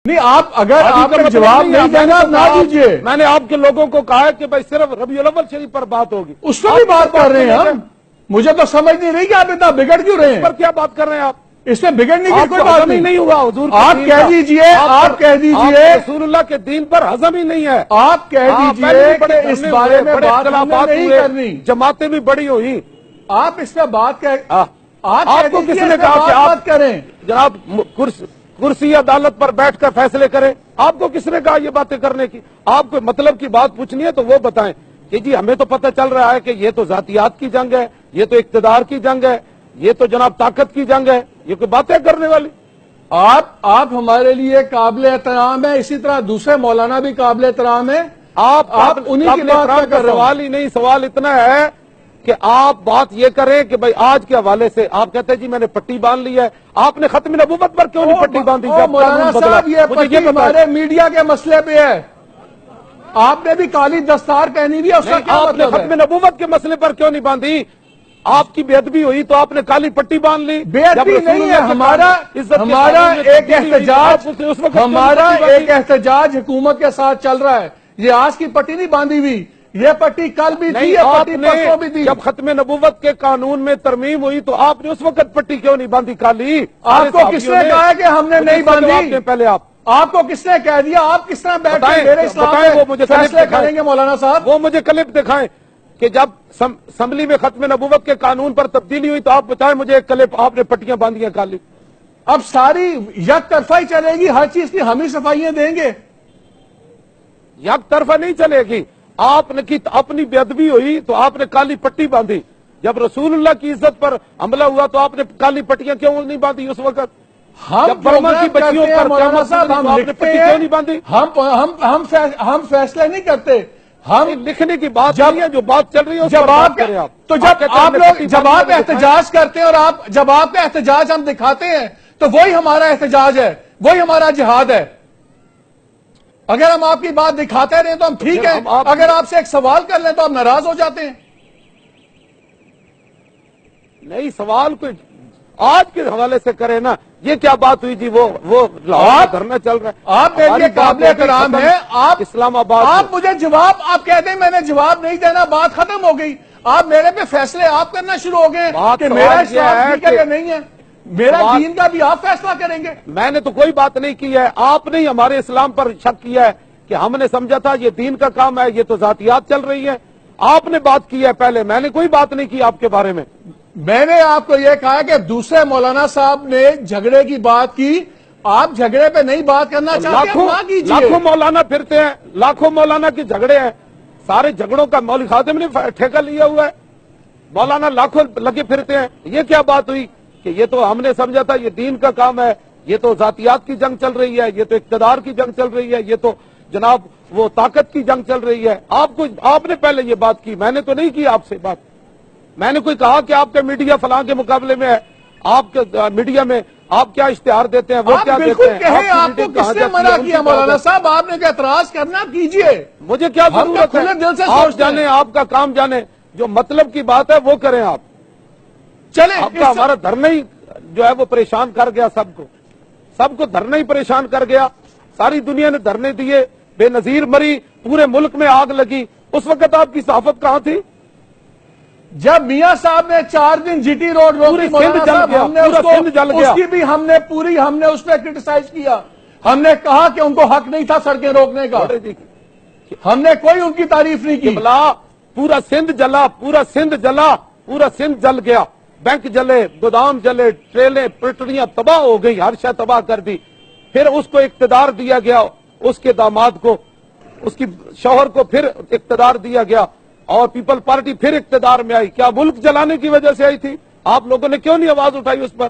نہیں آپ اگر آپ کا جواب نہیں دینا نہ دیجیے. میں نے آپ کے لوگوں کو کہا ہے کہ بھائی صرف ربیع الاول شریف پر بات ہوگی. اس پر بھی بات کر رہے ہیں ہم. مجھے تو سمجھ نہیں رہی کہ آپ اتنا بگڑ کیوں رہے ہیں. پر کیا بات کر رہے ہیں آپ؟ اس میں بگڑنے کی کوئی بات نہیں ہوگا حضور. آپ کہہ دیجئے آپ کہہ دیجئے رسول اللہ کے دین پر ہضم ہی نہیں ہے. آپ کہہ دیجئے کہ اس بارے میں بات نہیں کرنی. جماعتیں بھی بڑی ہوئی. آپ اس پہ بات آپ کو کس نے کہا کہ آپ کریں جناب کرسی عدالت پر بیٹھ کر فیصلے کریں؟ آپ کو کس نے کہا یہ باتیں کرنے کی؟ آپ کو مطلب کی بات پوچھنی ہے تو وہ بتائیں کہ جی ہمیں تو پتہ چل رہا ہے کہ یہ تو ذاتیات کی جنگ ہے, یہ تو اقتدار کی جنگ ہے, یہ تو جناب طاقت کی جنگ ہے. یہ کوئی باتیں کرنے والی؟ آپ ہمارے لیے قابل احترام ہے, اسی طرح دوسرے مولانا بھی قابل احترام ہے. آپ انہیں کی بات کا سوال ہی نہیں. سوال اتنا ہے کہ آپ بات یہ کریں کہ بھائی آج کے حوالے سے آپ کہتے ہیں جی میں نے پٹی باندھ لی ہے. آپ نے ختم نبوت پر کیوں نہیں پٹی باندھی؟ مولانا صاحب یہ پٹی ہمارے میڈیا کے مسئلے پہ ہے. آپ نے بھی کالی دستار پہنی ہوئی ہے, اس کا کیا آپ نے ختم نبوت کے مسئلے پر کیوں نہیں باندھی؟ آپ کی بے ادبی ہوئی تو آپ نے کالی پٹی باندھ لی. بے ادبی نہیں ہے, ہمارا ایک احتجاج حکومت کے ساتھ چل رہا ہے. یہ آج کی پٹی نہیں باندھی ہوئی, یہ پٹی کل بھی تھی, یہ پٹی پرسوں بھی تھی. جب ختم نبوت کے قانون میں ترمیم ہوئی تو آپ نے اس وقت پٹی کیوں نہیں باندھی کالی؟ آپ کو کس نے کہا کہ ہم نے نہیں باندھی؟ پہلے آپ کو کس نے کہہ دیا؟ آپ کس طرح بیٹھ کے میرے اسلام میں فیصلے کریں گے مولانا صاحب؟ وہ مجھے کلپ دکھائیں کہ جب اسمبلی میں ختم نبوت کے قانون پر تبدیلی ہوئی تو آپ بتائیں مجھے ایک کلپ آپ نے پٹیاں باندھی ہیں کالی. اب ساری یک طرفہ ہی چلے گی, ہر چیز کی ہم ہی صفائیاں دیں گے. یک طرفہ نہیں چلے گی. آپ نے کی اپنی بے ادبی ہوئی تو آپ نے کالی پٹی باندھی. جب رسول اللہ کی عزت پر حملہ ہوا تو آپ نے کالی پٹیاں کیوں نہیں باندھی اس وقت؟ ہم مولانا صاحب ہم لکھتے ہیں, ہم فیصلے نہیں کرتے. ہم لکھنے کی بات ہے, جو بات چل رہی ہے جب آپ احتجاج کرتے ہیں اور جب آپ کا احتجاج ہم دکھاتے ہیں تو وہی ہمارا احتجاج ہے, وہی ہمارا جہاد ہے. اگر ہم آپ کی بات دکھاتے رہیں تو ہم ٹھیک ہے, اگر آپ سے ایک سوال کر لیں تو آپ ناراض ہو جاتے ہیں. نہیں, سوال کوئی آج کے حوالے سے کرے نا. یہ کیا بات ہوئی جی؟ وہ دھرنا چل رہا ہے. آپ میرے لیے قابل احترام ہے. آپ اسلام آباد آپ مجھے جواب آپ کہتے ہیں میں نے جواب نہیں دینا, بات ختم ہو گئی. آپ میرے پہ فیصلے آپ کرنا شروع ہو گئے کہ میرا اسلام ٹھیک ہے یا نہیں ہے. میرا دین کا بھی آپ فیصلہ کریں گے. میں نے تو کوئی بات نہیں کی ہے. آپ نے ہمارے اسلام پر شک کیا ہے کہ ہم نے سمجھا تھا یہ دین کا کام ہے, یہ تو ذاتیات چل رہی ہے. آپ نے بات کی ہے پہلے, میں نے کوئی بات نہیں کی آپ کے بارے میں. میں نے آپ کو یہ کہا کہ دوسرے مولانا صاحب نے جھگڑے کی بات کی, آپ جھگڑے پہ نہیں بات کرنا چاہتے ہیں, نہ کیجیے. لاکھوں مولانا پھرتے ہیں, لاکھوں مولانا کے جھگڑے ہیں. سارے جھگڑوں کا مولوی خادم نے ٹھیکہ لیا ہوا ہے. مولانا لاکھوں لگے پھرتے ہیں. یہ کیا بات ہوئی کہ یہ تو ہم نے سمجھا تھا یہ دین کا کام ہے, یہ تو ذاتیات کی جنگ چل رہی ہے, یہ تو اقتدار کی جنگ چل رہی ہے, یہ تو جناب وہ طاقت کی جنگ چل رہی ہے. آپ نے پہلے یہ بات کی, میں نے تو نہیں کی آپ سے بات. میں نے کوئی کہا کہ آپ کے میڈیا فلاں کے مقابلے میں ہے, آپ کے میڈیا میں آپ کیا اشتہار دیتے ہیں, وہ کیا دیتے ہیں؟ آپ کو کس نے منع کیا مولانا صاحب؟ آپ نے اعتراض کرنا کیجئے. مجھے کیا ضرورت ہے؟ آپ جانے, آپ کا کام جانے, جو مطلب کی بات ہے وہ کریں آپ. چلیں, آپ کا ہمارا دھرنا ہی جو ہے وہ پریشان کر گیا. سب کو دھرنا ہی پریشان کر گیا. ساری دنیا نے دھرنے دیے, بے نظیر مری, پورے ملک میں آگ لگی. اس وقت آپ کی صحافت کہاں تھی؟ جب میاں صاحب نے 4 دن جی ٹی روڈ روکی, ہم نے اس پہ کرٹیسائز کیا. ہم نے کہا کہ ان کو حق نہیں تھا سڑکیں روکنے کا. ہم نے کوئی ان کی تعریف نہیں کی. پورا سندھ جلا, پورا سندھ جلا, پورا سندھ جل گیا. بینک جلے, گودام جلے, ٹریلیں پٹریاں تباہ ہو گئی, ہر شے تباہ کر دی. پھر اس کو اقتدار دیا گیا, اس کے داماد کو, اس کی شوہر کو پھر اقتدار دیا گیا, اور پیپل پارٹی پھر اقتدار میں آئی. کیا ملک جلانے کی وجہ سے آئی تھی؟ آپ لوگوں نے کیوں نہیں آواز اٹھائی اس پر؟